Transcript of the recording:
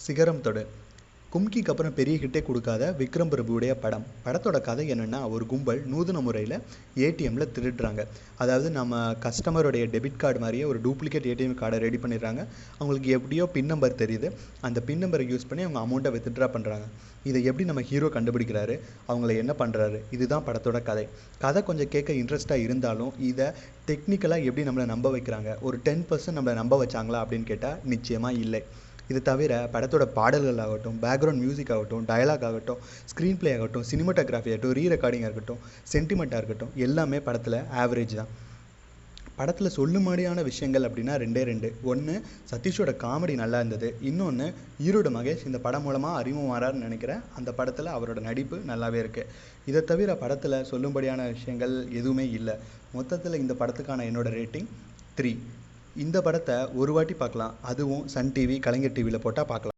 சிகரம் தொடு. கும்கிக்கு அப்புறம் பெரிய ஹிட்டே கொடுக்காத விக்ரம் பிரபுவுடைய படம். படத்தோட கதை என்னென்னா, ஒரு கும்பல் நூதன முறையில் ஏடிஎம்மில் திருடுறாங்க. அதாவது நம்ம கஸ்டமருடைய டெபிட் கார்டு மாதிரியே ஒரு டூப்ளிகேட் ஏடிஎம் கார்டை ரெடி பண்ணிடுறாங்க. அவங்களுக்கு எப்படியோ பின் நம்பர் தெரியுது. அந்த பின் நம்பரை யூஸ் பண்ணி அவங்க அமௌண்ட்டை வித்ட்ரா பண்ணுறாங்க. இதை எப்படி நம்ம ஹீரோ கண்டுபிடிக்கிறாரு, அவங்கள என்ன பண்ணுறாரு, இதுதான் படத்தோட கதை. கதை கொஞ்சம் கேட்க இன்ட்ரெஸ்ட்டாக இருந்தாலும் இதை டெக்னிக்கலாக எப்படி நம்மளை நம்ப வைக்கிறாங்க, ஒரு 10% நம்மளை நம்ப வச்சாங்களா அப்படின்னு கேட்டால் நிச்சயமாக இல்லை. இது தவிர படத்தோட பாடல்கள் ஆகட்டும், பேக்ரவுண்ட் மியூசிக் ஆகட்டும், டயலாக் ஆகட்டும், ஸ்க்ரீன் பிளே ஆகட்டும், சினிமாட்டோகிராஃபி ஆகட்டும், ரீரெக்கார்டிங்காக இருக்கட்டும், சென்டிமெண்ட்டாக இருக்கட்டும், எல்லாமே படத்தில் ஆவரேஜ் தான். படத்தில் சொல்லும்படியான விஷயங்கள் அப்படின்னா ரெண்டே ரெண்டு. ஒன்று, சதீஷோட காமெடி நல்லா இருந்தது. இன்னொன்று, ஈரோடு மகேஷ் இந்த படம் மூலமாக அறிமுகமாறாருன்னு நினைக்கிறேன். அந்த படத்தில் அவரோட நடிப்பு நல்லாவே இருக்குது. இதை தவிர படத்தில் சொல்லும்படியான விஷயங்கள் எதுவுமே இல்லை. மொத்தத்தில் இந்த படத்துக்கான என்னோடய ரேட்டிங் 3. இந்த படத்தை ஒரு வாட்டி பார்க்கலாம், அதுவும் சன் டிவி, கலைஞர் டிவியில் போட்டால் பார்க்கலாம்.